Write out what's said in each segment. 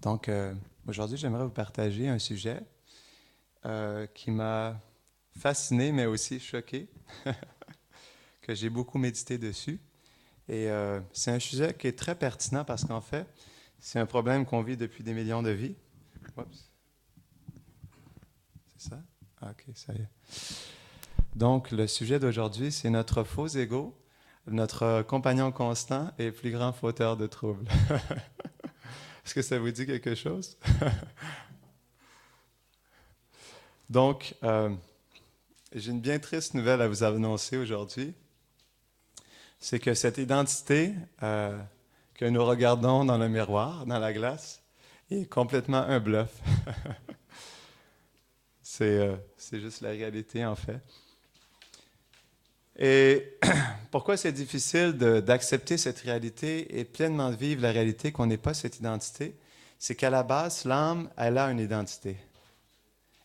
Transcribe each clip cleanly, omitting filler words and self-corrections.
Donc, aujourd'hui, j'aimerais vous partager un sujet qui m'a fasciné, mais aussi choqué, que j'ai beaucoup médité dessus. Et c'est un sujet qui est très pertinent parce qu'en fait, c'est un problème qu'on vit depuis des millions de vies. Oups, c'est ça? Ah, ok, ça y est. Donc, le sujet d'aujourd'hui, c'est notre faux ego, notre compagnon constant et plus grand fauteur de troubles. Est-ce que ça vous dit quelque chose? Donc, j'ai une bien triste nouvelle à vous annoncer aujourd'hui. C'est que cette identité que nous regardons dans le miroir, dans la glace, est complètement un bluff. C'est juste la réalité, en fait. Et pourquoi c'est difficile d'accepter cette réalité et pleinement de vivre la réalité qu'on n'est pas cette identité? C'est qu'à la base, l'âme, elle a une identité.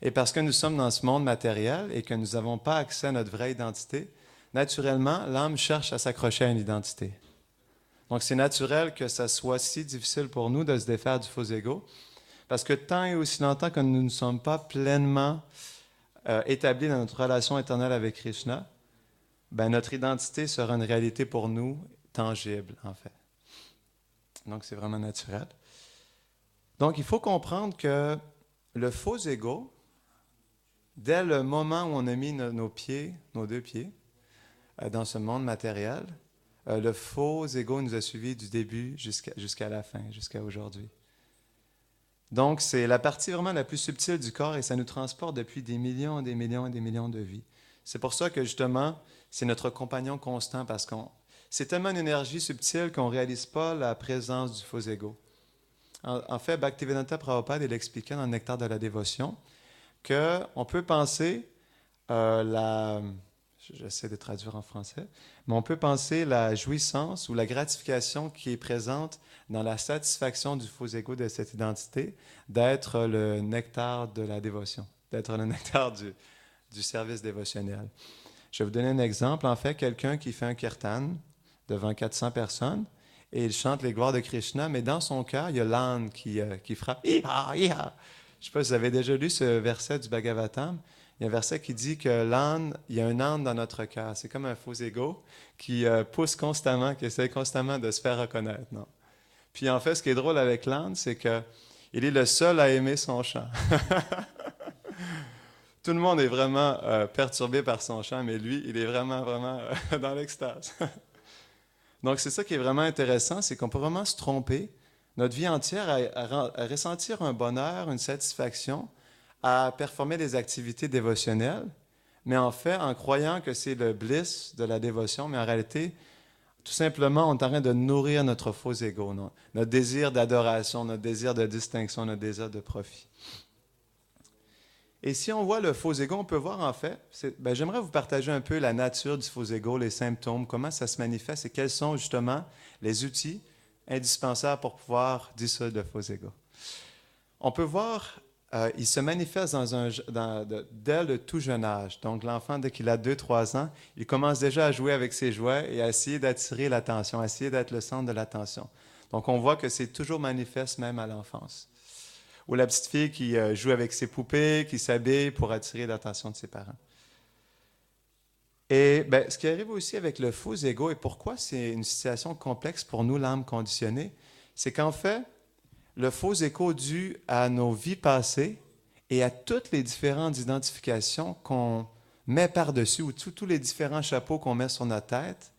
Et parce que nous sommes dans ce monde matériel et que nous n'avons pas accès à notre vraie identité, naturellement, l'âme cherche à s'accrocher à une identité. Donc, c'est naturel que ça soit si difficile pour nous de se défaire du faux ego, parce que tant et aussi longtemps que nous ne sommes pas pleinement établis dans notre relation éternelle avec Krishna, ben, notre identité sera une réalité pour nous tangible, en fait. Donc, c'est vraiment naturel. Donc, il faut comprendre que le faux ego, dès le moment où on a mis nos pieds, nos deux pieds, dans ce monde matériel, le faux ego nous a suivis du début jusqu'à la fin, jusqu'à aujourd'hui. Donc, c'est la partie vraiment la plus subtile du corps et ça nous transporte depuis des millions, des millions et des millions de vies. C'est pour ça que justement, c'est notre compagnon constant parce que c'est tellement une énergie subtile qu'on ne réalise pas la présence du faux ego. En fait, Bhaktivedanta Prabhupada, il expliquait dans le Nectar de la dévotion qu'on peut penser la... J'essaie de traduire en français, mais on peut penser la jouissance ou la gratification qui est présente dans la satisfaction du faux ego de cette identité d'être le nectar de la dévotion, d'être le nectar du service dévotionnel. Je vais vous donner un exemple. En fait, quelqu'un qui fait un kirtan devant 400 personnes et il chante les gloires de Krishna, mais dans son cœur, il y a l'âne qui frappe. Iha, iha. Je ne sais pas si vous avez déjà lu ce verset du Bhagavatam. Il y a un verset qui dit que l'âne, il y a un âne dans notre cœur. C'est comme un faux ego qui pousse constamment, qui essaie constamment de se faire reconnaître. Non? Puis en fait, ce qui est drôle avec l'âne, c'est que il est le seul à aimer son chant. Tout le monde est vraiment perturbé par son chant, mais lui, il est vraiment, vraiment dans l'extase. Donc c'est ça qui est vraiment intéressant, c'est qu'on peut vraiment se tromper notre vie entière à ressentir un bonheur, une satisfaction, à performer des activités dévotionnelles, mais en fait, en croyant que c'est le bliss de la dévotion, mais en réalité, tout simplement, on est en train de nourrir notre faux ego, non? Notre désir d'adoration, notre désir de distinction, notre désir de profit. Et si on voit le faux ego, on peut voir en fait, j'aimerais vous partager un peu la nature du faux ego, les symptômes, comment ça se manifeste et quels sont justement les outils indispensables pour pouvoir dissoudre le faux ego. On peut voir, il se manifeste dès le tout jeune âge. Donc l'enfant, dès qu'il a 2-3 ans, il commence déjà à jouer avec ses jouets et à essayer d'attirer l'attention, à essayer d'être le centre de l'attention. Donc on voit que c'est toujours manifeste même à l'enfance. Ou la petite fille qui joue avec ses poupées, qui s'habille pour attirer l'attention de ses parents. Et ben, ce qui arrive aussi avec le faux ego et pourquoi c'est une situation complexe pour nous, l'âme conditionnée, c'est qu'en fait, le faux ego dû à nos vies passées et à toutes les différentes identifications qu'on met par-dessus ou tous les différents chapeaux qu'on met sur notre tête,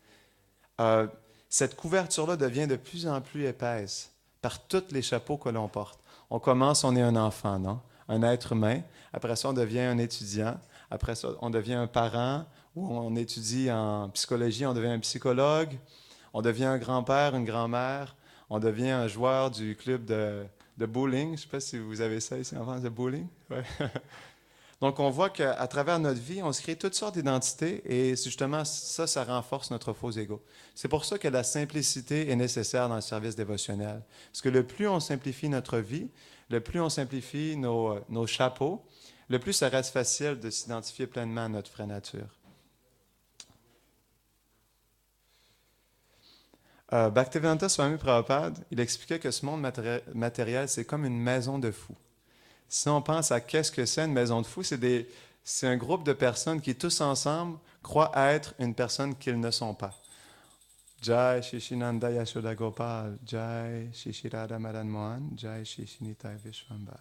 euh, cette couverture-là devient de plus en plus épaisse par tous les chapeaux que l'on porte. On commence, on est un enfant, non? Un être humain. Après ça, on devient un étudiant. Après ça, on devient un parent ou on étudie en psychologie, on devient un psychologue. On devient un grand-père, une grand-mère. On devient un joueur du club de bowling. Je ne sais pas si vous avez ça ici en France, de bowling. Ouais. Donc, on voit qu'à travers notre vie, on se crée toutes sortes d'identités et justement, ça renforce notre faux ego. C'est pour ça que la simplicité est nécessaire dans le service dévotionnel. Parce que le plus on simplifie notre vie, le plus on simplifie nos chapeaux, le plus ça reste facile de s'identifier pleinement à notre vraie nature. Bhaktivedanta Swami Prabhupada, il expliquait que ce monde matériel, c'est comme une maison de fous. Si on pense à qu'est-ce que c'est une maison de fous, c'est un groupe de personnes qui tous ensemble croient être une personne qu'ils ne sont pas. Jai Shishinanda Yashoda Gopal, Jai Shishirada Madan Mohan, Jai Shishinitai Vishwambar.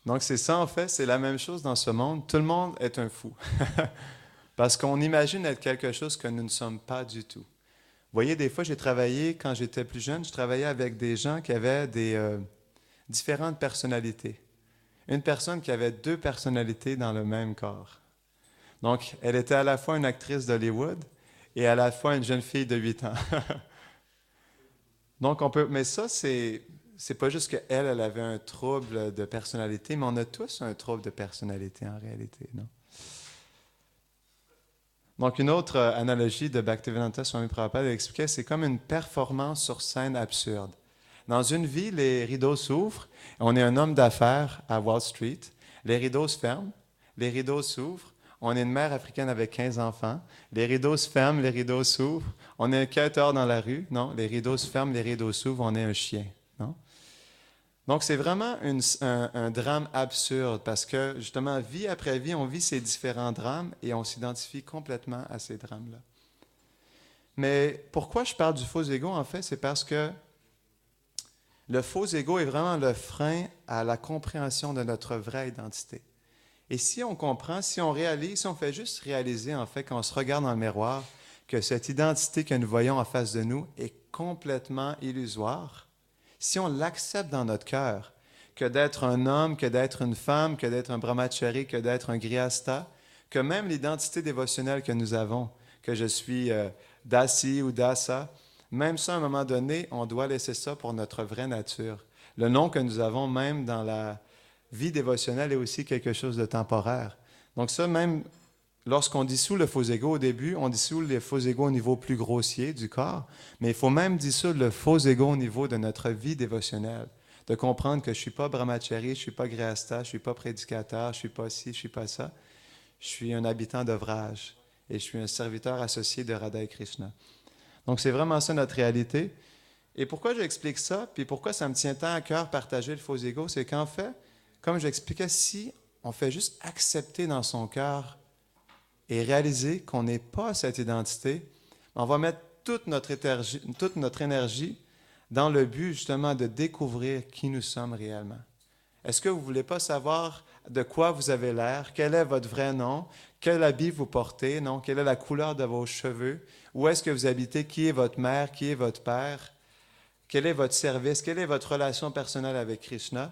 Donc c'est ça en fait, c'est la même chose dans ce monde. Tout le monde est un fou. Parce qu'on imagine être quelque chose que nous ne sommes pas du tout. Vous voyez, des fois j'ai travaillé, quand j'étais plus jeune, je travaillais avec des gens qui avaient des différentes personnalités. Une personne qui avait deux personnalités dans le même corps. Donc, elle était à la fois une actrice d'Hollywood et à la fois une jeune fille de 8 ans. Donc, mais ça, c'est pas juste qu'elle, elle avait un trouble de personnalité, mais on a tous un trouble de personnalité en réalité, non? Donc, une autre analogie de Bhaktivedanta Swami Prabhupada expliquait, c'est comme une performance sur scène absurde. Dans une vie, les rideaux s'ouvrent. On est un homme d'affaires à Wall Street. Les rideaux se ferment. Les rideaux s'ouvrent. On est une mère africaine avec 15 enfants. Les rideaux se ferment, les rideaux s'ouvrent. On est un quêteur dans la rue. Non, les rideaux se ferment, les rideaux s'ouvrent. On est un chien. Non? Donc, c'est vraiment un drame absurde parce que, justement, vie après vie, on vit ces différents drames et on s'identifie complètement à ces drames-là. Mais pourquoi je parle du faux ego, en fait, c'est parce que le faux ego est vraiment le frein à la compréhension de notre vraie identité. Et si on comprend, si on réalise, si on fait juste réaliser, en fait, quand on se regarde dans le miroir, que cette identité que nous voyons en face de nous est complètement illusoire, si on l'accepte dans notre cœur, que d'être un homme, que d'être une femme, que d'être un brahmachari, que d'être un grihasta, que même l'identité dévotionnelle que nous avons, que je suis dasi ou dasa, même ça, à un moment donné, on doit laisser ça pour notre vraie nature. Le nom que nous avons même dans la vie dévotionnelle est aussi quelque chose de temporaire. Donc ça, même lorsqu'on dissout le faux ego au début, on dissout les faux égos au niveau plus grossier du corps, mais il faut même dissoudre le faux ego au niveau de notre vie dévotionnelle. De comprendre que je ne suis pas brahmachari, je ne suis pas grihasta, je ne suis pas prédicateur, je ne suis pas ci, je ne suis pas ça. Je suis un habitant d'Ovraj et je suis un serviteur associé de Radha et Krishna. Donc, c'est vraiment ça notre réalité. Et pourquoi j'explique ça, puis pourquoi ça me tient tant à cœur partager le faux ego, c'est qu'en fait, comme j'expliquais, si on fait juste accepter dans son cœur et réaliser qu'on n'est pas cette identité, on va mettre toute notre énergie dans le but justement de découvrir qui nous sommes réellement. Est-ce que vous ne voulez pas savoir de quoi vous avez l'air, quel est votre vrai nom, quel habit vous portez, non, quelle est la couleur de vos cheveux, où est-ce que vous habitez, qui est votre mère, qui est votre père, quel est votre service, quelle est votre relation personnelle avec Krishna?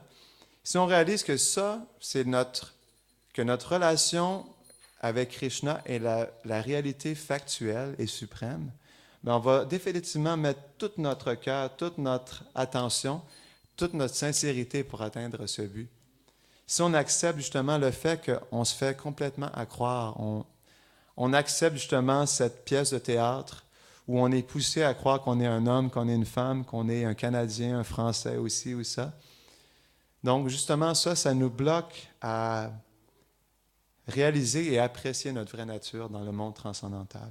Si on réalise que ça, que notre relation avec Krishna est la réalité factuelle et suprême, bien on va définitivement mettre tout notre cœur, toute notre attention, toute notre sincérité pour atteindre ce but. Si on accepte justement le fait qu'on se fait complètement accroire, on accepte justement cette pièce de théâtre où on est poussé à croire qu'on est un homme, qu'on est une femme, qu'on est un Canadien, un Français aussi ou ça. Donc justement ça nous bloque à réaliser et apprécier notre vraie nature dans le monde transcendantal.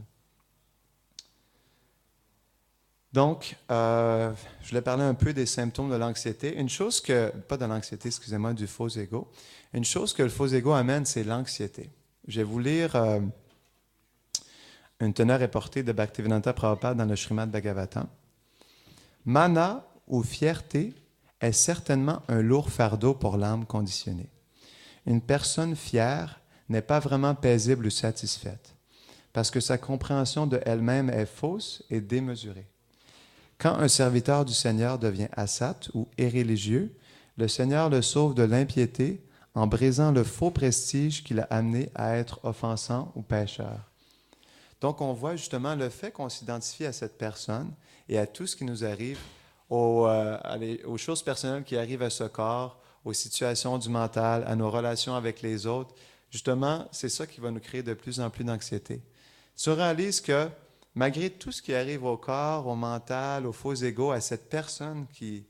Donc, je voulais parler un peu des symptômes de l'anxiété. Pas de l'anxiété, excusez-moi, du faux ego. Une chose que le faux ego amène, c'est l'anxiété. Je vais vous lire une teneur reportée de Bhaktivedanta Prabhupada dans le Srimad Bhagavatam. Mana ou fierté est certainement un lourd fardeau pour l'âme conditionnée. Une personne fière n'est pas vraiment paisible ou satisfaite, parce que sa compréhension de elle-même est fausse et démesurée. Quand un serviteur du Seigneur devient asat ou irréligieux, le Seigneur le sauve de l'impiété en brisant le faux prestige qui l'a amené à être offensant ou pécheur. Donc, on voit justement le fait qu'on s'identifie à cette personne et à tout ce qui nous arrive, aux choses personnelles qui arrivent à ce corps, aux situations du mental, à nos relations avec les autres. Justement, c'est ça qui va nous créer de plus en plus d'anxiété. Si on réalise que malgré tout ce qui arrive au corps, au mental, au faux ego, à cette personne qui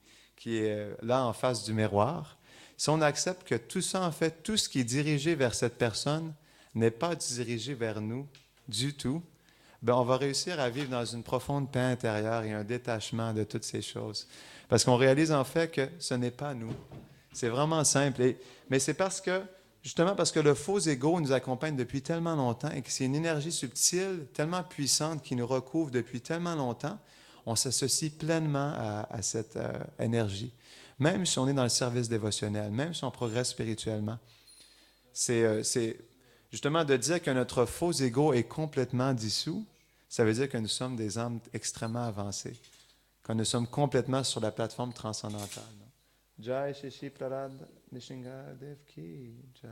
est là en face du miroir, si on accepte que tout ça, en fait, tout ce qui est dirigé vers cette personne n'est pas dirigé vers nous du tout, ben, on va réussir à vivre dans une profonde paix intérieure et un détachement de toutes ces choses. Parce qu'on réalise en fait que ce n'est pas nous. C'est vraiment simple. Mais c'est justement parce que le faux ego nous accompagne depuis tellement longtemps et que c'est une énergie subtile, tellement puissante, qui nous recouvre depuis tellement longtemps, on s'associe pleinement à cette énergie. Même si on est dans le service dévotionnel, même si on progresse spirituellement. C'est justement de dire que notre faux ego est complètement dissous, ça veut dire que nous sommes des âmes extrêmement avancées, que nous sommes complètement sur la plateforme transcendantale. Jai Shishi Prarad Nishinga Devki Jai.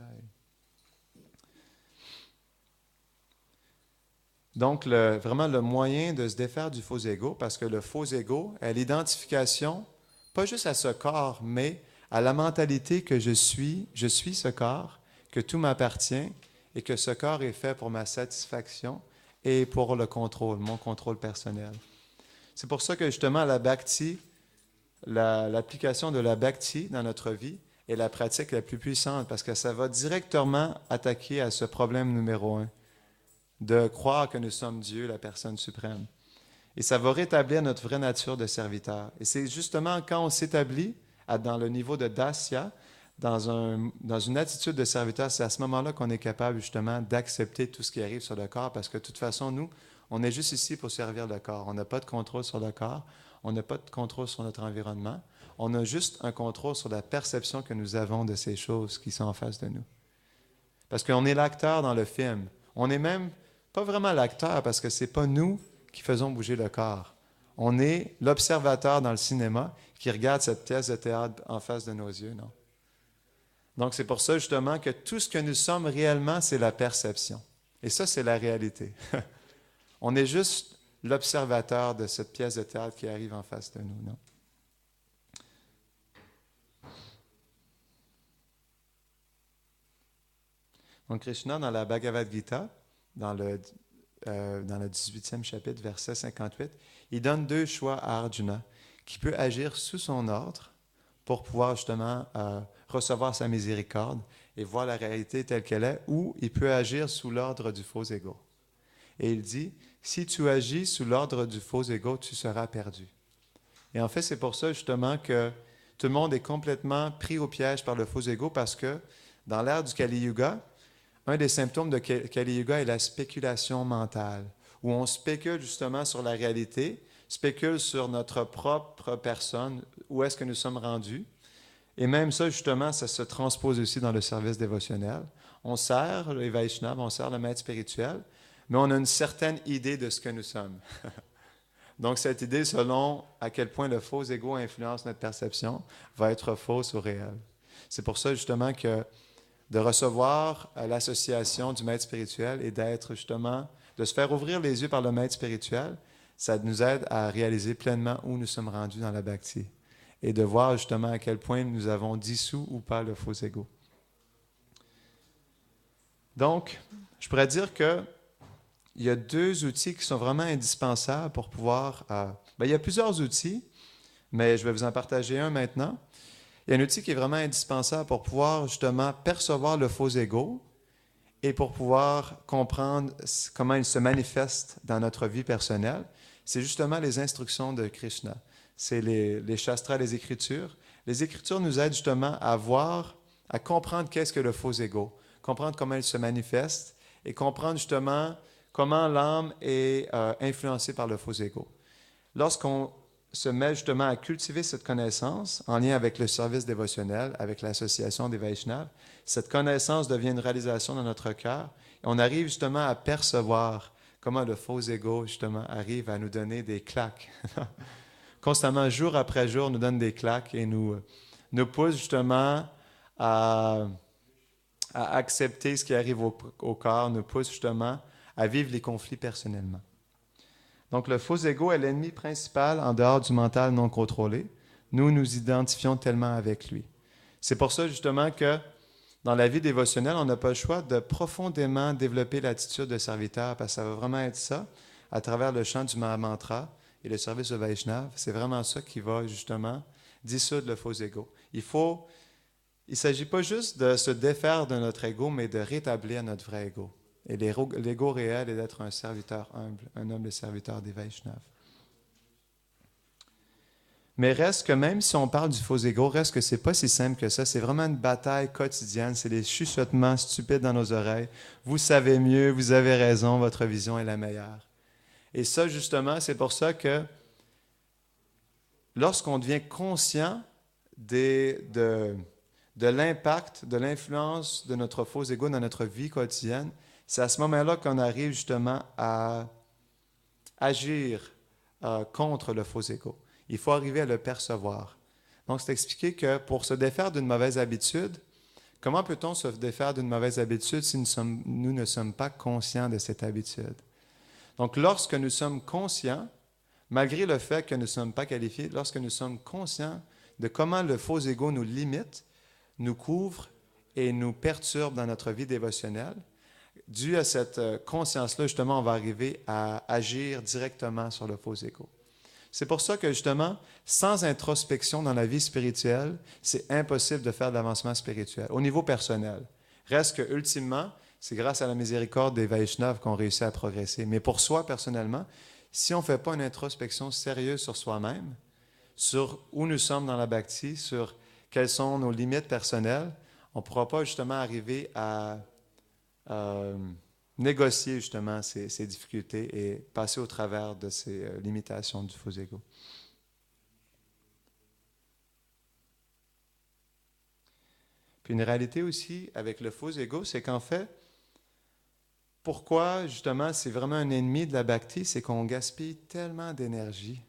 Donc, vraiment le moyen de se défaire du faux ego, parce que le faux ego est l'identification, pas juste à ce corps, mais à la mentalité que je suis ce corps, que tout m'appartient et que ce corps est fait pour ma satisfaction et pour le contrôle, mon contrôle personnel. C'est pour ça que justement la bhakti, l'application de la bhakti dans notre vie est la pratique la plus puissante parce que ça va directement attaquer à ce problème numéro 1, de croire que nous sommes Dieu, la personne suprême. Et ça va rétablir notre vraie nature de serviteur. Et c'est justement quand on s'établit dans le niveau de Dasya, dans une attitude de serviteur, c'est à ce moment-là qu'on est capable justement d'accepter tout ce qui arrive sur le corps parce que de toute façon, nous, on est juste ici pour servir le corps. On n'a pas de contrôle sur le corps, on n'a pas de contrôle sur notre environnement, on a juste un contrôle sur la perception que nous avons de ces choses qui sont en face de nous. Parce qu'on est l'acteur dans le film. On n'est même pas vraiment l'acteur parce que ce n'est pas nous qui faisons bouger le corps. On est l'observateur dans le cinéma qui regarde cette pièce de théâtre en face de nos yeux, non? Donc, c'est pour ça, justement, que tout ce que nous sommes réellement, c'est la perception. Et ça, c'est la réalité. On est juste l'observateur de cette pièce de théâtre qui arrive en face de nous, non? Donc, Krishna, dans la Bhagavad Gita, dans le 18e chapitre, verset 58, il donne 2 choix à Arjuna, qui peut agir sous son ordre pour pouvoir justement recevoir sa miséricorde et voir la réalité telle qu'elle est, ou il peut agir sous l'ordre du faux ego. Et il dit, si tu agis sous l'ordre du faux ego, tu seras perdu. Et en fait, c'est pour ça justement que tout le monde est complètement pris au piège par le faux ego parce que dans l'ère du Kali Yuga, un des symptômes de Kali Yuga est la spéculation mentale, où on spécule justement sur la réalité, spécule sur notre propre personne, où est-ce que nous sommes rendus. Et même ça, justement, ça se transpose aussi dans le service dévotionnel. On sert les Vaishnavas, on sert le maître spirituel, mais on a une certaine idée de ce que nous sommes. Donc, cette idée, selon à quel point le faux ego influence notre perception, va être fausse ou réelle. C'est pour ça, justement, que de recevoir l'association du maître spirituel et d'être, justement, de se faire ouvrir les yeux par le maître spirituel, ça nous aide à réaliser pleinement où nous sommes rendus dans la bhakti et de voir justement à quel point nous avons dissous ou pas le faux ego. Donc, je pourrais dire qu'il y a 2 outils qui sont vraiment indispensables pour pouvoir... il y a plusieurs outils, mais je vais vous en partager un maintenant. Il y a un outil qui est vraiment indispensable pour pouvoir justement percevoir le faux ego et pour pouvoir comprendre comment il se manifeste dans notre vie personnelle. C'est justement les instructions de Krishna. C'est les shastras, les Écritures. Les Écritures nous aident justement à voir, à comprendre qu'est-ce que le faux ego, comprendre comment il se manifeste et comprendre justement comment l'âme est influencée par le faux ego. Lorsqu'on se met justement à cultiver cette connaissance en lien avec le service dévotionnel, avec l'association des Vaishnavas, cette connaissance devient une réalisation dans notre cœur et on arrive justement à percevoir comment le faux ego justement arrive à nous donner des claques. Constamment, jour après jour, nous donne des claques et nous pousse justement à accepter ce qui arrive au corps, nous pousse justement à vivre les conflits personnellement. Donc, le faux ego est l'ennemi principal en dehors du mental non contrôlé. Nous nous identifions tellement avec lui. C'est pour ça, justement, que dans la vie dévotionnelle, on n'a pas le choix de profondément développer l'attitude de serviteur, parce que ça va vraiment être ça, à travers le chant du Mahamantra et le service de Vaishnava. C'est vraiment ça qui va, justement, dissoudre le faux ego. Il ne s'agit pas juste de se défaire de notre ego, mais de rétablir notre vrai ego. Et l'ego réel est d'être un serviteur humble, un humble serviteur des Vaishnavas. Mais reste que même si on parle du faux ego, reste que c'est pas si simple que ça. C'est vraiment une bataille quotidienne. C'est des chuchotements stupides dans nos oreilles. Vous savez mieux, vous avez raison, votre vision est la meilleure. Et ça, justement, c'est pour ça que lorsqu'on devient conscient de l'impact, de l'influence de notre faux ego dans notre vie quotidienne, c'est à ce moment-là qu'on arrive justement à agir contre le faux ego. Il faut arriver à le percevoir. Donc, c'est expliqué que pour se défaire d'une mauvaise habitude, comment peut-on se défaire d'une mauvaise habitude si nous ne sommes pas conscients de cette habitude? Donc, lorsque nous sommes conscients, malgré le fait que nous ne sommes pas qualifiés, lorsque nous sommes conscients de comment le faux ego nous limite, nous couvre et nous perturbe dans notre vie dévotionnelle, dû à cette conscience-là, justement, on va arriver à agir directement sur le faux ego. C'est pour ça que, justement, sans introspection dans la vie spirituelle, c'est impossible de faire de l'avancement spirituel, au niveau personnel. Reste que, ultimement, c'est grâce à la miséricorde des Vaishnavas qu'on réussit à progresser. Mais pour soi, personnellement, si on ne fait pas une introspection sérieuse sur soi-même, sur où nous sommes dans la bhakti, sur quelles sont nos limites personnelles, on ne pourra pas, justement, arriver à négocier justement ces difficultés et passer au travers de ces limitations du faux ego. Puis une réalité aussi avec le faux ego, c'est qu'en fait, pourquoi justement c'est vraiment un ennemi de la bhakti, c'est qu'on gaspille tellement d'énergie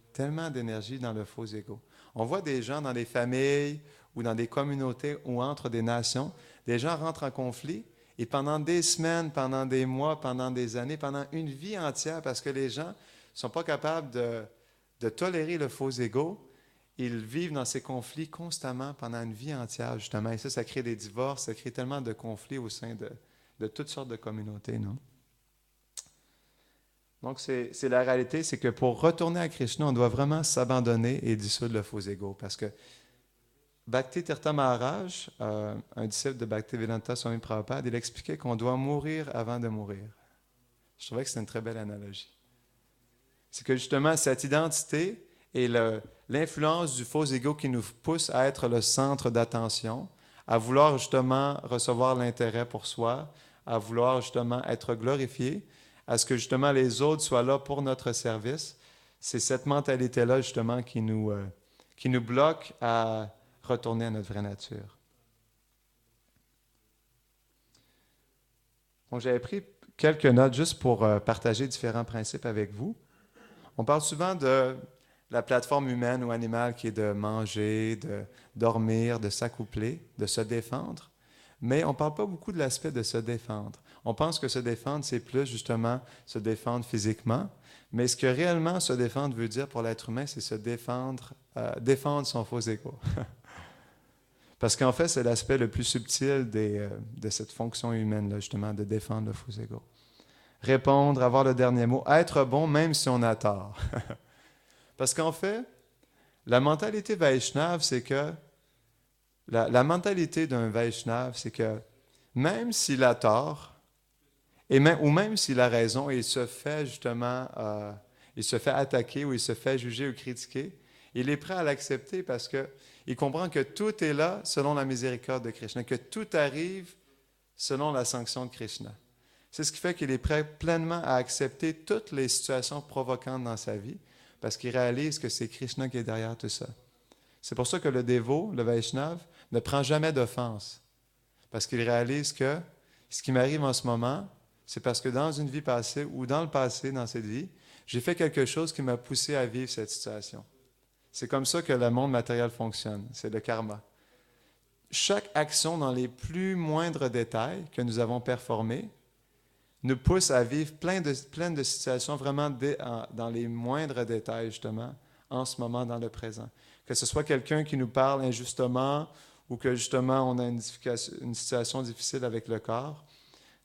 dans le faux ego. On voit des gens dans des familles ou dans des communautés ou entre des nations, des gens rentrent en conflit. Et pendant des semaines, pendant des mois, pendant des années, pendant une vie entière, parce que les gens ne sont pas capables de tolérer le faux ego, ils vivent dans ces conflits constamment pendant une vie entière, justement. Et ça crée des divorces, ça crée tellement de conflits au sein de toutes sortes de communautés, non? Donc, c'est la réalité, c'est que pour retourner à Krishna, on doit vraiment s'abandonner et dissoudre le faux ego, parce que Bhakti Tirtha Maharaj, un disciple de Bhaktivedanta Swami Prabhupada, il expliquait qu'on doit mourir avant de mourir. Je trouvais que c'est une très belle analogie. C'est que justement, cette identité et l'influence du faux ego qui nous pousse à être le centre d'attention, à vouloir justement recevoir l'intérêt pour soi, à vouloir justement être glorifié, à ce que justement les autres soient là pour notre service, c'est cette mentalité-là justement qui nous bloque à retourner à notre vraie nature. Donc, j'avais pris quelques notes juste pour partager différents principes avec vous. On parle souvent de la plateforme humaine ou animale qui est de manger, de dormir, de s'accoupler, de se défendre, mais on ne parle pas beaucoup de l'aspect de se défendre. On pense que se défendre, c'est plus justement se défendre physiquement, mais ce que réellement se défendre veut dire pour l'être humain, c'est se défendre, défendre son faux ego. Parce qu'en fait, c'est l'aspect le plus subtil de cette fonction humaine-là, justement, de défendre le faux ego. Répondre, avoir le dernier mot, être bon même si on a tort. Parce qu'en fait, la mentalité Vaishnave, c'est que, la mentalité d'un Vaishnave, c'est que même s'il a tort, ou même s'il a raison, et il se fait justement, il se fait attaquer ou il se fait juger ou critiquer, il est prêt à l'accepter parce qu'il comprend que tout est là selon la miséricorde de Krishna, que tout arrive selon la sanction de Krishna. C'est ce qui fait qu'il est prêt pleinement à accepter toutes les situations provocantes dans sa vie parce qu'il réalise que c'est Krishna qui est derrière tout ça. C'est pour ça que le dévot, le Vaishnava, ne prend jamais d'offense parce qu'il réalise que ce qui m'arrive en ce moment, c'est parce que dans une vie passée ou dans le passé, dans cette vie, j'ai fait quelque chose qui m'a poussé à vivre cette situation. C'est comme ça que le monde matériel fonctionne, c'est le karma. Chaque action dans les plus moindres détails que nous avons performées nous pousse à vivre plein de situations vraiment dans les moindres détails, justement, en ce moment, dans le présent. Que ce soit quelqu'un qui nous parle injustement ou que, justement, on a une situation difficile avec le corps,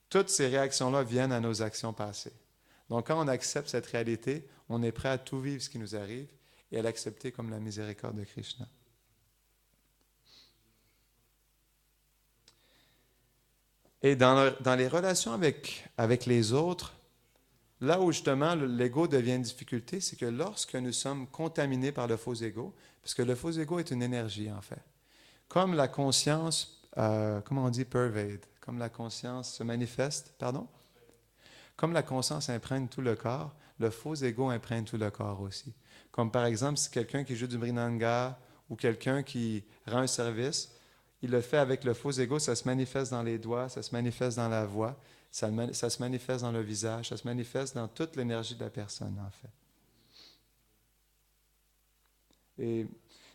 toutes ces réactions-là viennent à nos actions passées. Donc, quand on accepte cette réalité, on est prêt à tout vivre ce qui nous arrive et à l'accepter comme la miséricorde de Krishna. Et dans les relations avec les autres, là où justement l'ego devient une difficulté, c'est que lorsque nous sommes contaminés par le faux ego, parce que le faux ego est une énergie en fait, comme la conscience, comment on dit pervade, comme la conscience se manifeste, pardon, comme la conscience imprègne tout le corps, le faux ego imprègne tout le corps aussi. Comme par exemple, si quelqu'un qui joue du mrinanga ou quelqu'un qui rend un service, il le fait avec le faux ego, ça se manifeste dans les doigts, ça se manifeste dans la voix, ça se manifeste dans le visage, ça se manifeste dans toute l'énergie de la personne, en fait. Et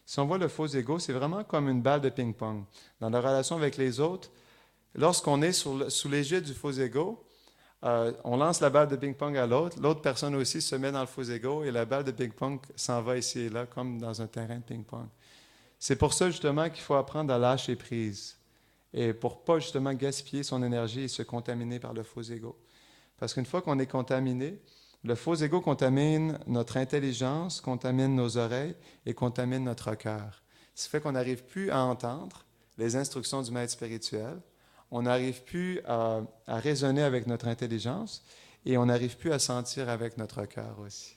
si on voit le faux ego, c'est vraiment comme une balle de ping-pong. Dans la relation avec les autres, lorsqu'on est sous l'égide du faux ego, on lance la balle de ping-pong à l'autre, l'autre personne aussi se met dans le faux ego et la balle de ping-pong s'en va ici et là, comme dans un terrain de ping-pong. C'est pour ça justement qu'il faut apprendre à lâcher prise et pour pas justement gaspiller son énergie et se contaminer par le faux ego. Parce qu'une fois qu'on est contaminé, le faux ego contamine notre intelligence, contamine nos oreilles et contamine notre cœur. Ce qui fait qu'on n'arrive plus à entendre les instructions du maître spirituel, on n'arrive plus à raisonner avec notre intelligence et on n'arrive plus à sentir avec notre cœur aussi.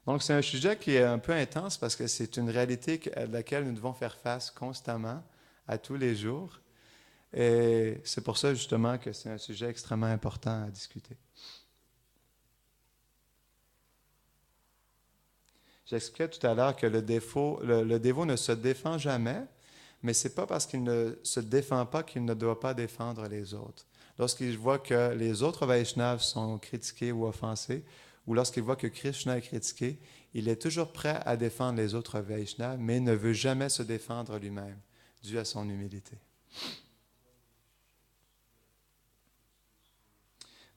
Donc, c'est un sujet qui est un peu intense parce que c'est une réalité à laquelle nous devons faire face constamment, à tous les jours. Et c'est pour ça, justement, que c'est un sujet extrêmement important à discuter. J'expliquais tout à l'heure que le dévot ne se défend jamais, mais ce n'est pas parce qu'il ne se défend pas qu'il ne doit pas défendre les autres. Lorsqu'il voit que les autres Vaishnavas sont critiqués ou offensés, ou lorsqu'il voit que Krishna est critiqué, il est toujours prêt à défendre les autres Vaishnavas, mais il ne veut jamais se défendre lui-même, dû à son humilité.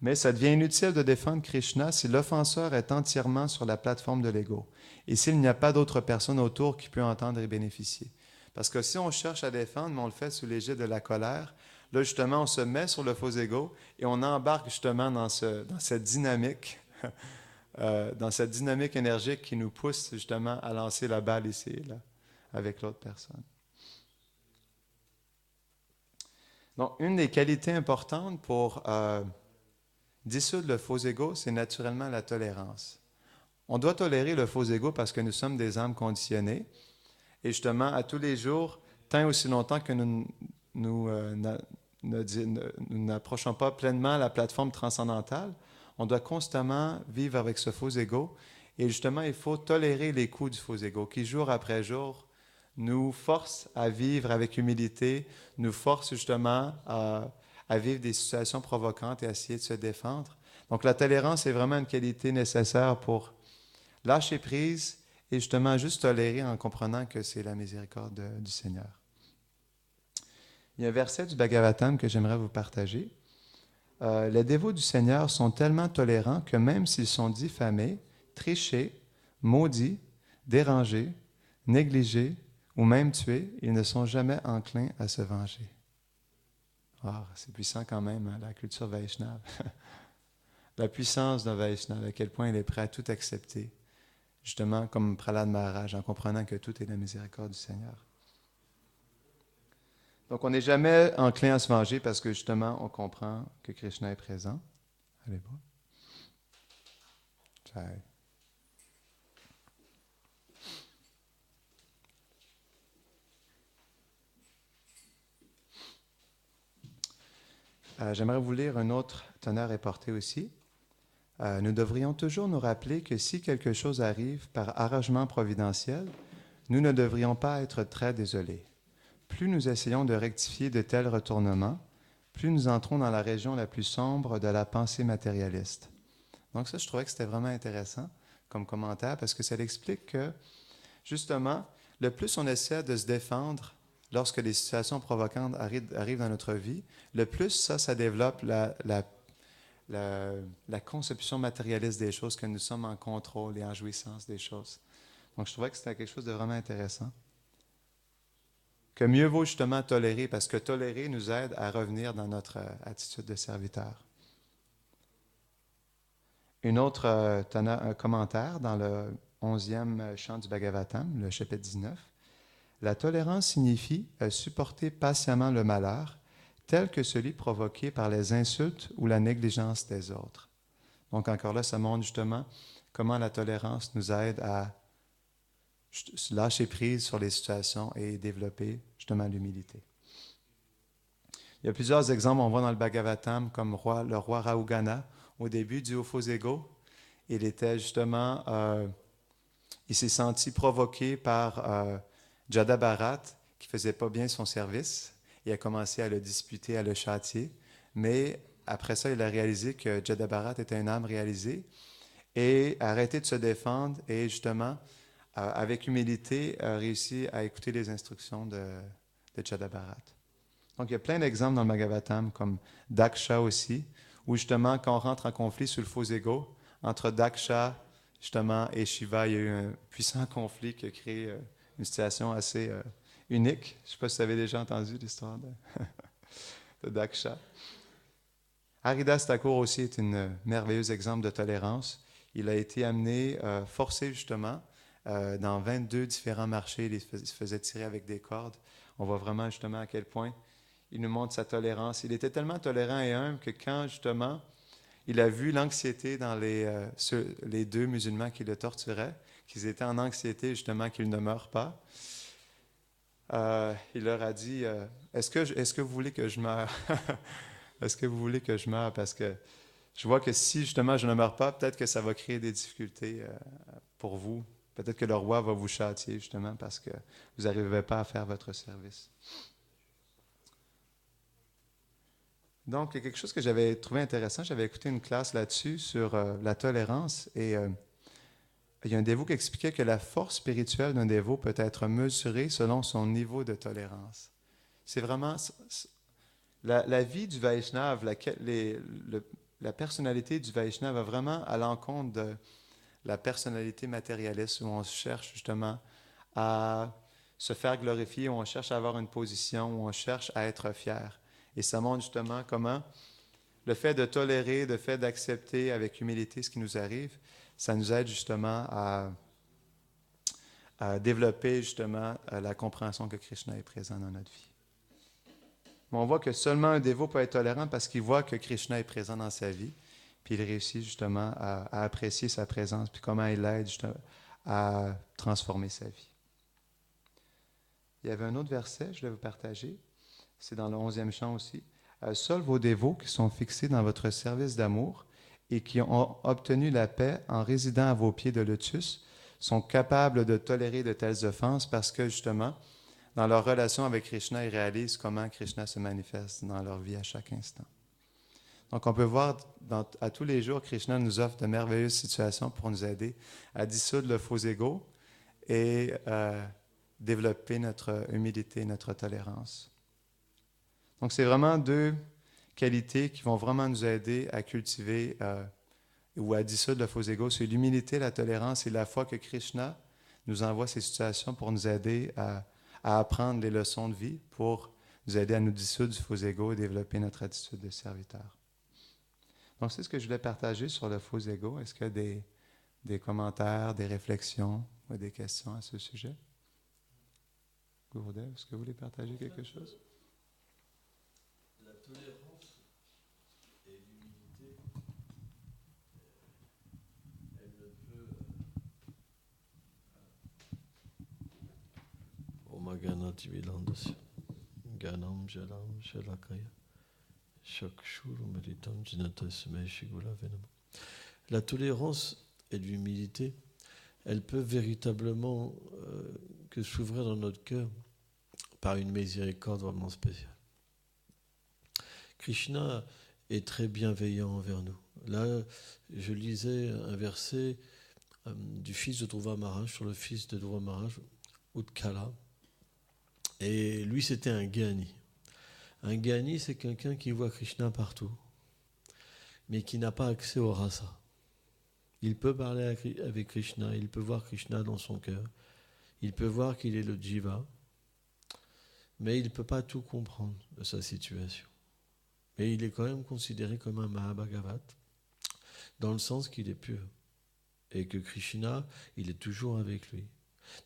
Mais ça devient inutile de défendre Krishna si l'offenseur est entièrement sur la plateforme de l'ego et s'il n'y a pas d'autre personne autour qui peut entendre et bénéficier. Parce que si on cherche à défendre, mais on le fait sous l'égide de la colère, là justement on se met sur le faux ego et on embarque justement dans cette dynamique, dans cette dynamique énergique qui nous pousse justement à lancer la balle ici et là avec l'autre personne. Donc une des qualités importantes pour dissoudre le faux ego, c'est naturellement la tolérance. On doit tolérer le faux ego parce que nous sommes des âmes conditionnées. Et justement, à tous les jours, tant aussi longtemps que nous n'approchons pas pleinement la plateforme transcendantale, on doit constamment vivre avec ce faux ego. Et justement, il faut tolérer les coups du faux ego qui, jour après jour, nous forcent à vivre avec humilité, nous forcent justement à vivre des situations provocantes et à essayer de se défendre. Donc la tolérance est vraiment une qualité nécessaire pour lâcher prise et justement juste tolérer en comprenant que c'est la miséricorde du Seigneur. Il y a un verset du Bhagavatam que j'aimerais vous partager. Les dévots du Seigneur sont tellement tolérants que même s'ils sont diffamés, trichés, maudits, dérangés, négligés ou même tués, ils ne sont jamais enclins à se venger. Ah, c'est puissant quand même, hein, la culture Vaishnava. La puissance d'un Vaishnava, à quel point il est prêt à tout accepter. Justement, comme Prahlad Maharaj, en comprenant que tout est la miséricorde du Seigneur. Donc, on n'est jamais enclin à se venger parce que justement, on comprend que Krishna est présent. Allez voir. J'aimerais vous lire un autre tonnerre est porté aussi. Nous devrions toujours nous rappeler que si quelque chose arrive par arrangement providentiel, nous ne devrions pas être très désolés. Plus nous essayons de rectifier de tels retournements, plus nous entrons dans la région la plus sombre de la pensée matérialiste. Donc ça, je trouvais que c'était vraiment intéressant comme commentaire parce que ça explique que, justement, le plus on essaie de se défendre lorsque les situations provocantes arrivent dans notre vie, le plus ça développe la conception matérialiste des choses, que nous sommes en contrôle et en jouissance des choses. Donc je trouvais que c'était quelque chose de vraiment intéressant. Que mieux vaut justement tolérer, parce que tolérer nous aide à revenir dans notre attitude de serviteur. Un commentaire dans le 11e chant du Bhagavatam, le chapitre 19. La tolérance signifie supporter patiemment le malheur, tel que celui provoqué par les insultes ou la négligence des autres. Donc encore là, ça montre justement comment la tolérance nous aide à lâcher prise sur les situations et développer justement l'humilité. Il y a plusieurs exemples, on voit dans le Bhagavatam, comme le roi Rahugana, au début du Ophos-Ego, il était justement, il s'est senti provoqué par Jadabharat, qui ne faisait pas bien son service. Il a commencé à le disputer, à le châtier, mais après ça, il a réalisé que Jadabharat était une âme réalisée et a arrêté de se défendre et justement, avec humilité, a réussi à écouter les instructions de Jadabharat. Donc, il y a plein d'exemples dans le Bhagavatam, comme Daksha aussi, où justement, quand on rentre en conflit sur le faux ego, entre Daksha, justement, et Shiva, il y a eu un puissant conflit qui a créé une situation assez unique. Je ne sais pas si vous avez déjà entendu l'histoire de Daksha. Haridas Thakur aussi est un merveilleux exemple de tolérance. Il a été amené, forcé justement, dans 22 différents marchés, il se faisait tirer avec des cordes. On voit vraiment justement à quel point il nous montre sa tolérance. Il était tellement tolérant et humble que quand, justement, il a vu l'anxiété dans les deux musulmans qui le torturaient, qu'ils étaient en anxiété, justement, qu'ils ne meurent pas, il leur a dit est-ce que vous voulez que je meure Est-ce que vous voulez que je meure? Parce que je vois que si, justement, je ne meurs pas, peut-être que ça va créer des difficultés pour vous. Peut-être que le roi va vous châtier, justement, parce que vous n'arrivez pas à faire votre service. Donc, il y a quelque chose que j'avais trouvé intéressant. J'avais écouté une classe là-dessus sur la tolérance et il y a un dévot qui expliquait que la force spirituelle d'un dévot peut être mesurée selon son niveau de tolérance. C'est vraiment la vie du Vaishnava, la personnalité du Vaishnava va vraiment à l'encontre de la personnalité matérialiste où on cherche justement à se faire glorifier, où on cherche à avoir une position, où on cherche à être fier. Et ça montre justement comment le fait de tolérer, le fait d'accepter avec humilité ce qui nous arrive, ça nous aide justement à développer justement la compréhension que Krishna est présent dans notre vie. Mais on voit que seulement un dévot peut être tolérant parce qu'il voit que Krishna est présent dans sa vie, puis il réussit justement à apprécier sa présence, puis comment il l'aide à transformer sa vie. Il y avait un autre verset, je vais vous partager. C'est dans le 11e chant aussi. Seuls vos dévots qui sont fixés dans votre service d'amour et qui ont obtenu la paix en résidant à vos pieds de lotus sont capables de tolérer de telles offenses parce que justement, dans leur relation avec Krishna, ils réalisent comment Krishna se manifeste dans leur vie à chaque instant. Donc on peut voir à tous les jours, Krishna nous offre de merveilleuses situations pour nous aider à dissoudre le faux ego et développer notre humilité, notre tolérance. Donc, c'est vraiment deux qualités qui vont vraiment nous aider à cultiver ou à dissoudre le faux ego. C'est l'humilité, la tolérance et la foi que Krishna nous envoie ces situations pour nous aider à apprendre les leçons de vie, pour nous aider à nous dissoudre du faux ego et développer notre attitude de serviteur. Donc, c'est ce que je voulais partager sur le faux ego. Est-ce qu'il y a des commentaires, des réflexions ou des questions à ce sujet? Gurudev, est-ce que vous voulez partager quelque chose? La tolérance et l'humilité, elle ne peut. Omagana Tivilandasya, Ganam Jalam Shalakaya, Shakshurumalitam Jinatasme Shigula Venama. La tolérance et l'humilité, elles peuvent véritablement que s'ouvrir dans notre cœur par une miséricorde vraiment spéciale. Krishna est très bienveillant envers nous. Là, je lisais un verset du fils de Dhruva Maharaj, sur le fils de Dhruva Maharaj, Utkala. Et lui, c'était un Gyani. Un Gyani, c'est quelqu'un qui voit Krishna partout, mais qui n'a pas accès au rasa. Il peut parler avec Krishna, il peut voir Krishna dans son cœur, il peut voir qu'il est le jiva, mais il ne peut pas tout comprendre de sa situation. Mais il est quand même considéré comme un Mahabhagavat, dans le sens qu'il est pur. Et que Krishna, il est toujours avec lui.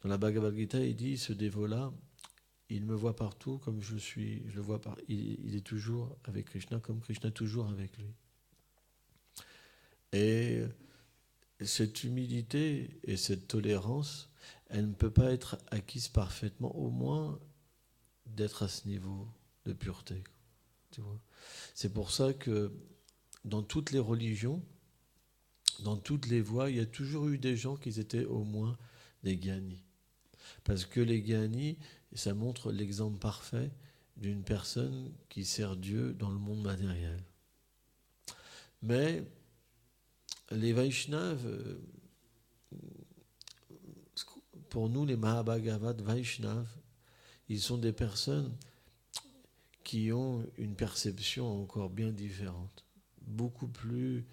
Dans la Bhagavad Gita, il dit, ce dévot-là, il me voit partout comme je suis, je le vois il est toujours avec Krishna comme Krishna est toujours avec lui. Et cette humilité et cette tolérance, elle ne peut pas être acquise parfaitement, au moins d'être à ce niveau de pureté. Tu vois. C'est pour ça que dans toutes les religions, dans toutes les voies, il y a toujours eu des gens qui étaient au moins des gyanis. Parce que les gyanis, ça montre l'exemple parfait d'une personne qui sert Dieu dans le monde matériel. Mais les Vaishnavas, pour nous, les Mahabhagavad Vaishnavas, ils sont des personnes qui ont une perception encore bien différente, beaucoup plus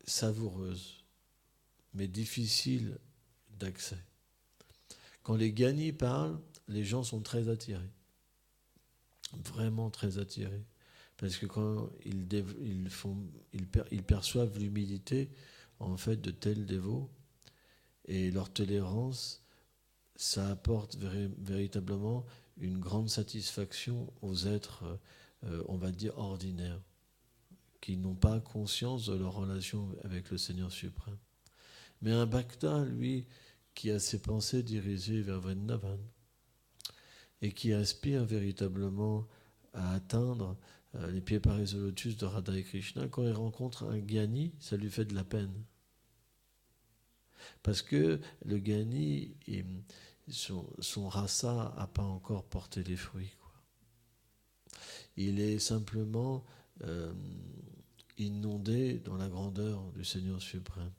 savoureuse, mais difficile d'accès. Quand les gyanis parlent, les gens sont très attirés, vraiment très attirés, parce que quand ils perçoivent l'humilité en fait de tels dévots et leur tolérance, ça apporte véritablement une grande satisfaction aux êtres, on va dire, ordinaires, qui n'ont pas conscience de leur relation avec le Seigneur suprême. Mais un bhakta, lui, qui a ses pensées dirigées vers Vrindavan et qui aspire véritablement à atteindre les pieds parés au lotus de Radha et Krishna, quand il rencontre un gyani, ça lui fait de la peine. Parce que le gyani, son rasa n'a pas encore porté les fruits, quoi. Il est simplement inondé dans la grandeur du Seigneur suprême.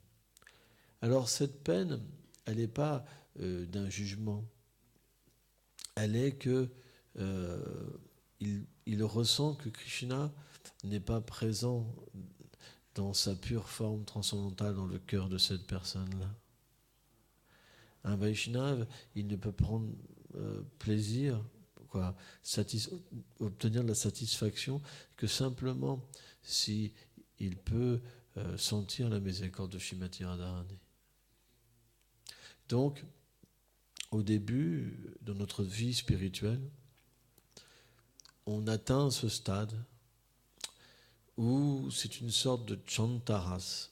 Alors cette peine, elle n'est pas d'un jugement. Elle est que il ressent que Krishna n'est pas présent dans sa pure forme transcendantale dans le cœur de cette personne-là. Un Vaishnava, il ne peut prendre plaisir, obtenir de la satisfaction que simplement si il peut sentir la miséricorde de Srimati Radharani. Donc, au début de notre vie spirituelle, on atteint ce stade où c'est une sorte de chantaras.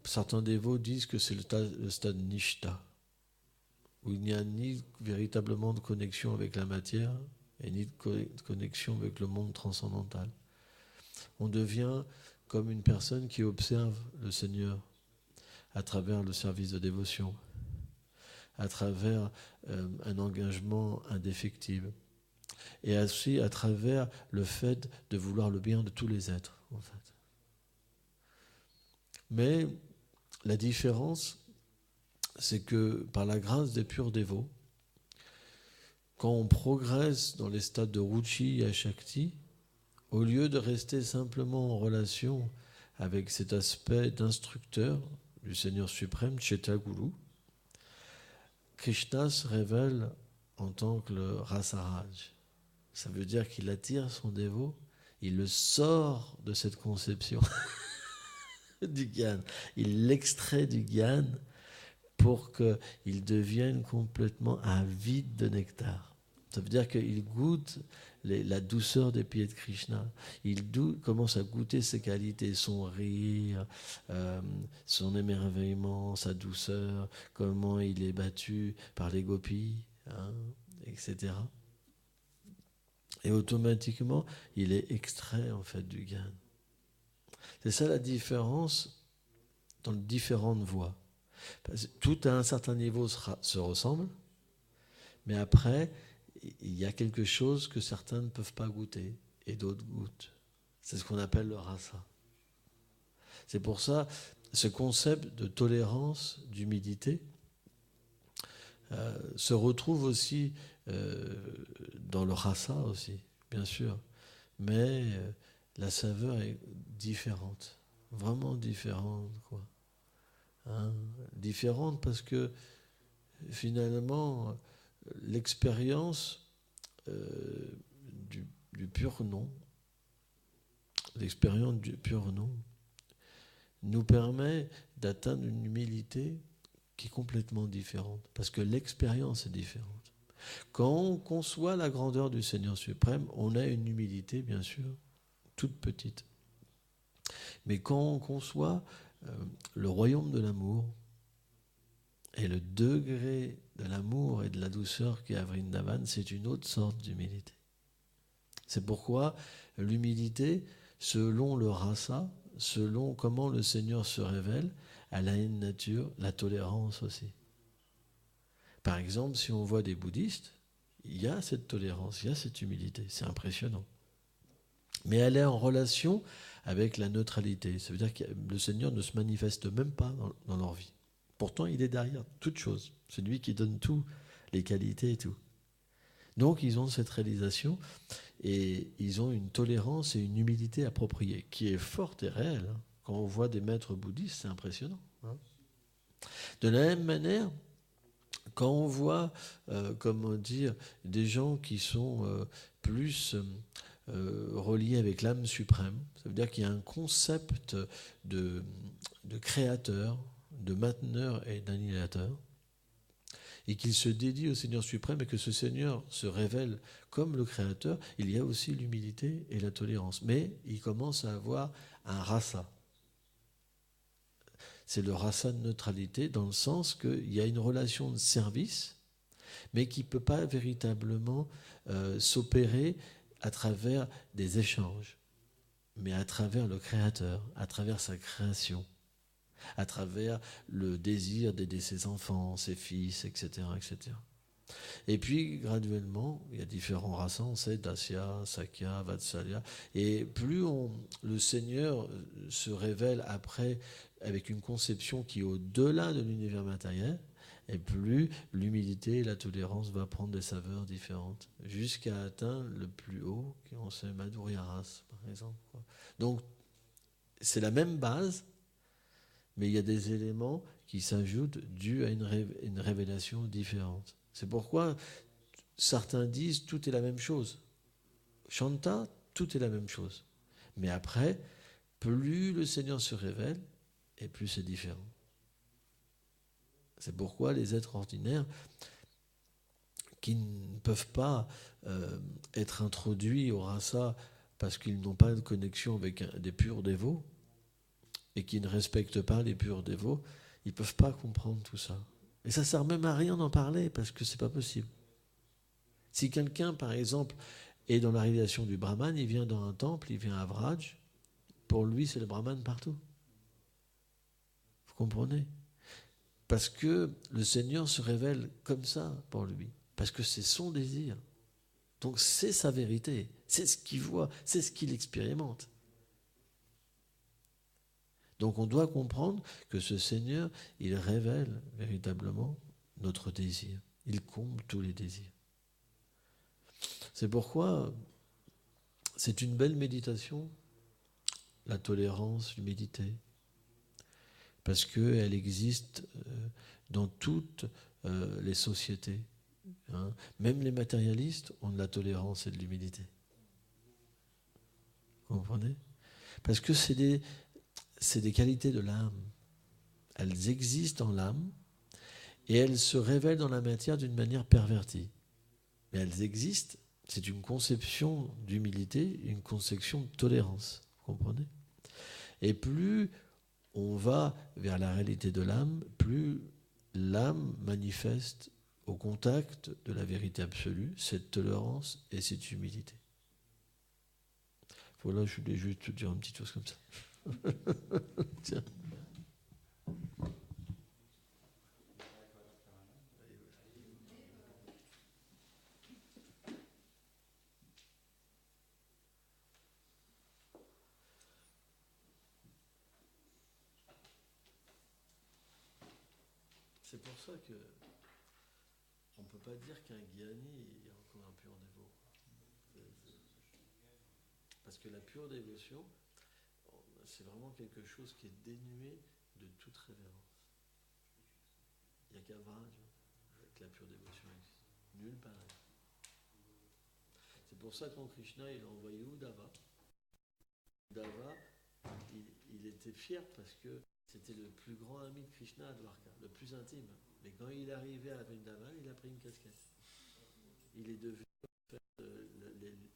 Certains dévots disent que c'est le stade nishta, où il n'y a ni véritablement de connexion avec la matière et ni de connexion avec le monde transcendantal. On devient comme une personne qui observe le Seigneur à travers le service de dévotion, à travers un engagement indéfectible, et aussi à travers le fait de vouloir le bien de tous les êtres, en fait. Mais la différence, c'est que par la grâce des purs dévots, quand on progresse dans les stades de Ruchi et Shakti, au lieu de rester simplement en relation avec cet aspect d'instructeur du Seigneur suprême, Chetaguru, Krishna se révèle en tant que le Rasaraj. Ça veut dire qu'il attire son dévot, il le sort de cette conception du gyan. Il l'extrait du gyan pour qu'il devienne complètement avide de nectar. Ça veut dire qu'il goûte la douceur des pieds de Krishna. Il commence à goûter ses qualités, son rire, son émerveillement, sa douceur, comment il est battu par les gopis, etc. Et automatiquement, il est extrait en fait du gyan. C'est ça la différence dans les différentes voies. Parce que tout à un certain niveau se ressemble, mais après, il y a quelque chose que certains ne peuvent pas goûter et d'autres goûtent. C'est ce qu'on appelle le rasa. C'est pour ça, ce concept de tolérance, d'humilité, se retrouve aussi dans le rasa aussi, bien sûr. Mais la saveur est différente, vraiment différente, quoi. Différente parce que finalement, l'expérience du pur nom, l'expérience du pur nom, nous permet d'atteindre une humilité qui est complètement différente, parce que l'expérience est différente. Quand on conçoit la grandeur du Seigneur suprême, on a une humilité, bien sûr, toute petite. Mais quand on conçoit le royaume de l'amour et le degré de l'amour et de la douceur qu'est Vrindavan, c'est une autre sorte d'humilité. C'est pourquoi l'humilité, selon le rasa, selon comment le Seigneur se révèle, elle a une nature, la tolérance aussi. Par exemple, si on voit des bouddhistes, il y a cette tolérance, il y a cette humilité, c'est impressionnant. Mais elle est en relation avec la neutralité. Ça veut dire que le Seigneur ne se manifeste même pas dans leur vie. Pourtant, il est derrière toute chose. C'est lui qui donne tout, les qualités et tout. Donc, ils ont cette réalisation et ils ont une tolérance et une humilité appropriée, qui est forte et réelle. Quand on voit des maîtres bouddhistes, c'est impressionnant. De la même manière, quand on voit, comment dire, des gens qui sont plus reliés avec l'âme suprême, ça veut dire qu'il y a un concept de créateur, de mainteneur et d'annihilateur, et qu'il se dédie au Seigneur suprême et que ce Seigneur se révèle comme le créateur, il y a aussi l'humilité et la tolérance. Mais il commence à avoir un rasa. C'est le rasa de neutralité dans le sens qu'il y a une relation de service, mais qui ne peut pas véritablement s'opérer à travers des échanges, mais à travers le Créateur, à travers sa création, à travers le désir d'aider ses enfants, ses fils, etc., etc. Et puis, graduellement, il y a différents races, on sait, Dasya, Sakya, Vatsalya, et plus le Seigneur se révèle après avec une conception qui est au-delà de l'univers matériel, et plus l'humilité et la tolérance va prendre des saveurs différentes, jusqu'à atteindre le plus haut, qui on sait Madhurya Rasa, par exemple. Donc, c'est la même base, mais il y a des éléments qui s'ajoutent dus à une révélation différente. C'est pourquoi certains disent tout est la même chose. Shanta, tout est la même chose. Mais après, plus le Seigneur se révèle, et plus c'est différent. C'est pourquoi les êtres ordinaires qui ne peuvent pas être introduits au rasa parce qu'ils n'ont pas de connexion avec des purs dévots et qui ne respectent pas les purs dévots, ils ne peuvent pas comprendre tout ça. Et ça ne sert même à rien d'en parler parce que ce n'est pas possible. Si quelqu'un, par exemple, est dans la réalisation du Brahman, il vient dans un temple, il vient à Vraj, pour lui c'est le Brahman partout. Vous comprenez ? Parce que le Seigneur se révèle comme ça pour lui. Parce que c'est son désir. Donc c'est sa vérité. C'est ce qu'il voit. C'est ce qu'il expérimente. Donc on doit comprendre que ce Seigneur, il révèle véritablement notre désir. Il comble tous les désirs. C'est pourquoi c'est une belle méditation, la tolérance, l'humilité. Parce qu'elle existe dans toutes les sociétés. Hein. Même les matérialistes ont de la tolérance et de l'humilité. Vous comprenez ? Parce que c'est des qualités de l'âme. Elles existent en l'âme et elles se révèlent dans la matière d'une manière pervertie. Mais elles existent, c'est une conception d'humilité, une conception de tolérance. Vous comprenez ? Et plus on va vers la réalité de l'âme, plus l'âme manifeste au contact de la vérité absolue cette tolérance et cette humilité. Voilà, je voulais juste te dire une petite chose comme ça. Tiens. C'est pour ça que on ne peut pas dire qu'un gyani est encore un pur dévot. Parce que la pure dévotion, c'est vraiment quelque chose qui est dénué de toute révérence. Il n'y a qu'à Vraj que la pure dévotion existe. Nulle part. C'est pour ça que quand Krishna il a envoyé Uddhava, il était fier parce que c'était le plus grand ami de Krishna, Dwarka, le plus intime. Mais quand il est arrivé à Vrindavan, il a pris une casquette. Il est devenu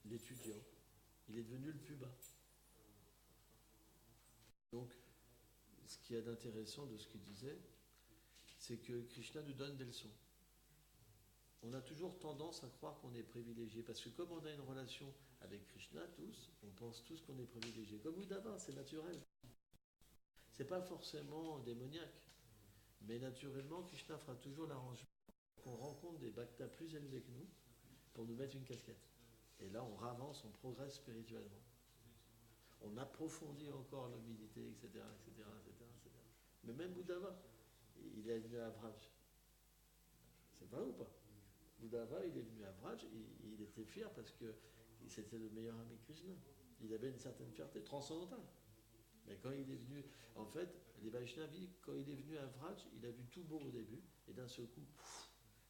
l'étudiant. Il est devenu le plus bas. Donc, ce qu'il y a d'intéressant de ce qu'il disait, c'est que Krishna nous donne des leçons. On a toujours tendance à croire qu'on est privilégié, parce que comme on a une relation avec Krishna, tous, on pense tous qu'on est privilégié. Comme Uddhava, c'est naturel. C'est pas forcément démoniaque, mais naturellement, Krishna fera toujours l'arrangement qu'on rencontre des bhaktas plus élevés que nous pour nous mettre une casquette. Et là, on avance, on progresse spirituellement. On approfondit encore l'humilité, etc., etc., etc., etc. Mais même Uddhava, il est venu à Vraj. C'est vrai ou pas? Uddhava, il est venu à Vraj, il était fier parce que c'était le meilleur ami de Krishna. Il avait une certaine fierté transcendantale. Mais quand il est venu, en fait, les Vaishnavis, quand il est venu à Vraj, il a vu tout beau au début, et d'un seul coup,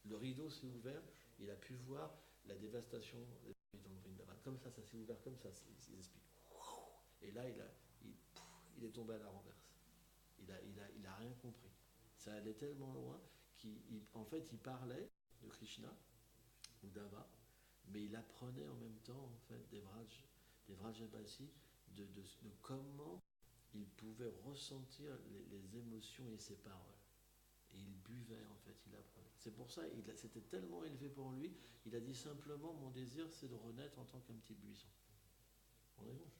le rideau s'est ouvert, il a pu voir la dévastation dans le Vrindavan. Comme ça s'est ouvert comme ça, ils expliquent. Et là, il est tombé à la renverse. Il a rien compris. Ça allait tellement loin qu'en fait, il parlait de Krishna, ou d'Ava, mais il apprenait en même temps, en fait, des Vrajabasi, de comment il pouvait ressentir les émotions et ses paroles. Et il buvait, en fait, il apprenait. C'est pour ça, c'était tellement élevé pour lui, il a dit simplement, mon désir, c'est de renaître en tant qu'un petit buisson. On est bon.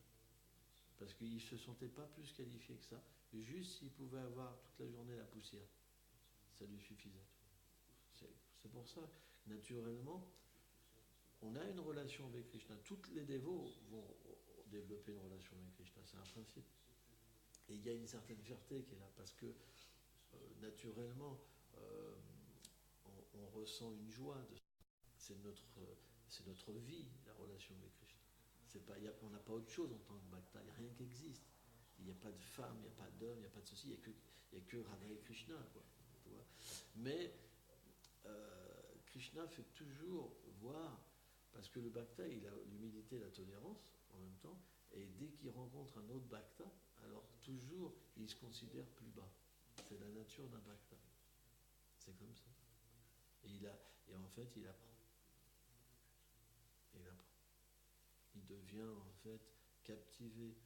Parce qu'il ne se sentait pas plus qualifié que ça. Juste s'il pouvait avoir toute la journée la poussière, ça lui suffisait. C'est pour ça, naturellement, on a une relation avec Krishna. Toutes les dévots vont développer une relation avec Krishna, c'est un principe. Et il y a une certaine fierté qui est là, parce que naturellement, on ressent une joie. C'est notre vie, la relation avec Krishna. On n'a pas autre chose en tant que bhakta, il n'y a rien qui existe. Il n'y a pas de femme, il n'y a pas d'homme, il n'y a pas de ceci, il n'y a que Radha et Krishna. Quoi, tu vois. Mais Krishna fait toujours voir, parce que le bhakta, il a l'humilité et la tolérance en même temps, et dès qu'il rencontre un autre bhakta, alors toujours il se considère plus bas. C'est la nature d'un bhakta. C'est comme ça. Et en fait, il apprend. Il apprend. Il devient en fait captivé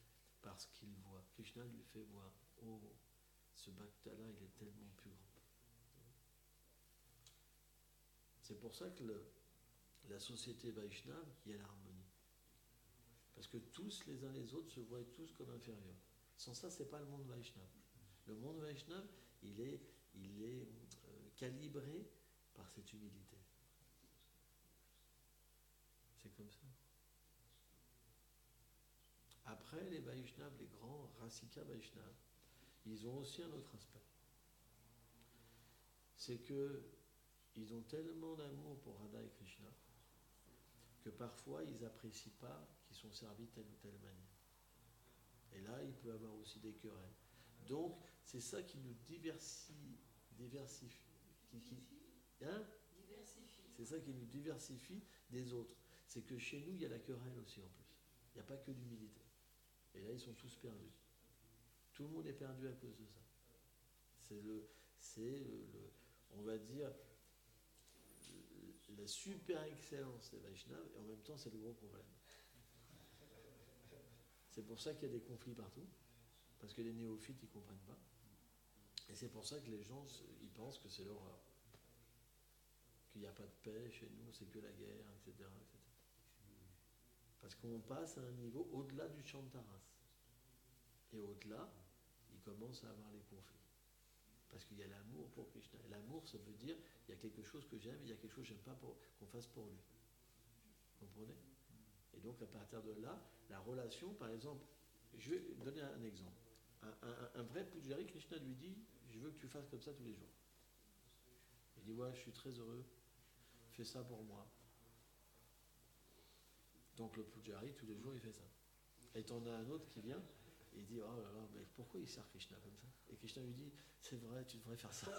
par ce qu'il voit. Krishna lui fait voir, oh, ce bhakta-là, il est tellement plus grand. C'est pour ça que la société Vaishnava, il y a l'harmonie. Parce que tous les uns les autres se voient tous comme inférieurs. Sans ça, c'est pas le monde Vaishnava. Le monde Vaishnava, il est calibré par cette humilité. C'est comme ça. Après, les Vaishnavas, les grands Rasika Vaishnavas, ils ont aussi un autre aspect. C'est qu'ils ont tellement d'amour pour Radha et Krishna que parfois ils n'apprécient pas qu'ils sont servis de telle ou telle manière. Et là, il peut y avoir aussi des querelles. Donc, c'est ça qui nous diversifie. Hein? C'est ça qui nous diversifie des autres. C'est que chez nous, il y a la querelle aussi en plus. Il n'y a pas que l'humilité. Et là, ils sont tous perdus. Tout le monde est perdu à cause de ça. On va dire, la super excellence des Vaishnavas, et en même temps, c'est le gros problème. C'est pour ça qu'il y a des conflits partout, parce que les néophytes, ils ne comprennent pas. Et c'est pour ça que les gens, ils pensent que c'est l'horreur. Qu'il n'y a pas de paix chez nous, c'est que la guerre, etc. etc. Parce qu'on passe à un niveau au-delà du Chantaras. Et au-delà, ils commencent à avoir les conflits. Parce qu'il y a l'amour pour Krishna. Et l'amour, ça veut dire, il y a quelque chose que j'aime et il y a quelque chose que je n'aime pas qu'on fasse pour lui. Vous comprenez? Et donc, à partir de là, la relation, par exemple, je vais donner un exemple. Un vrai Pujari, Krishna lui dit, je veux que tu fasses comme ça tous les jours. Il dit, ouais, je suis très heureux, fais ça pour moi. Donc le Pujari, tous les jours, il fait ça. Et t'en as un autre qui vient, et il dit, oh là là, mais pourquoi il sert Krishna comme ça? Et Krishna lui dit, c'est vrai, tu devrais faire ça.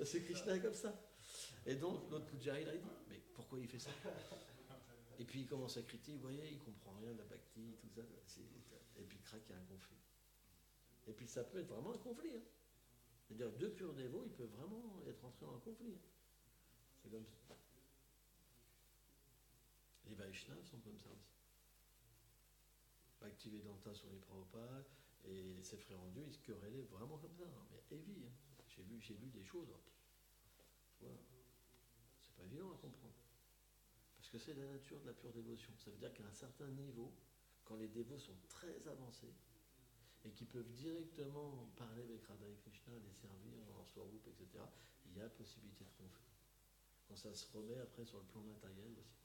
C'est Krishna comme ça. Et donc l'autre Pujari, là, il dit, mais pourquoi il fait ça? Et puis il commence à critiquer, vous voyez, il ne comprend rien de la bhakti, tout ça. Et puis crac, il y a un conflit. Et puis ça peut être vraiment un conflit. Hein. C'est-à-dire deux purs dévots, ils peuvent vraiment être entrés dans un conflit. Hein. C'est comme ça. Les Vaishnavas sont comme ça aussi. Bhaktivedanta sur les Prabhupada et ses frères en Dieu, ils se querellaient vraiment comme ça. Hein. Mais heavy. Hein. J'ai lu des choses. Hein. Voilà. C'est pas évident à comprendre. Parce que c'est la nature de la pure dévotion. Ça veut dire qu'à un certain niveau, quand les dévots sont très avancés et qui peuvent directement parler avec Radha et Krishna, les servir en Swarup, etc., il y a possibilité de conflit. Quand ça se remet après sur le plan matériel aussi.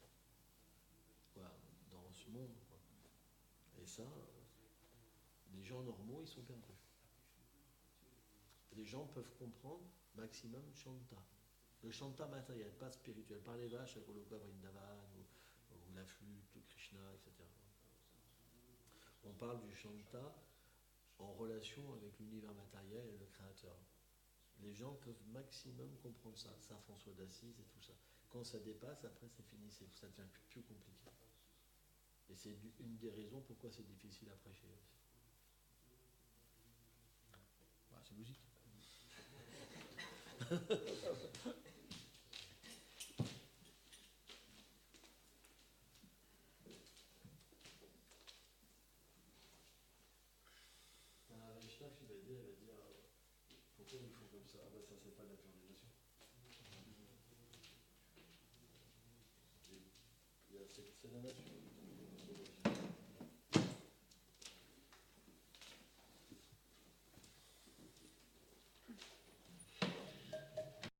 Voilà, dans ce monde. Quoi. Et ça, les gens normaux, ils sont perdus. Les gens peuvent comprendre maximum Shanta. Le Shanta matériel, pas spirituel. Pas les vaches, le Goloka Vrindavan, ou la flûte, ou Krishna, etc. On parle du Shanta en relation avec l'univers matériel et le Créateur. Les gens peuvent maximum comprendre ça. Ça, François d'Assise et tout ça. Quand ça dépasse, après c'est fini, ça devient plus compliqué. Et c'est une des raisons pourquoi c'est difficile à prêcher aussi. Bah, c'est logique. La Vaishnava, il va dire pourquoi ils font comme ça. Ah bah ça c'est pas de la pure dévotion. C'est la nature.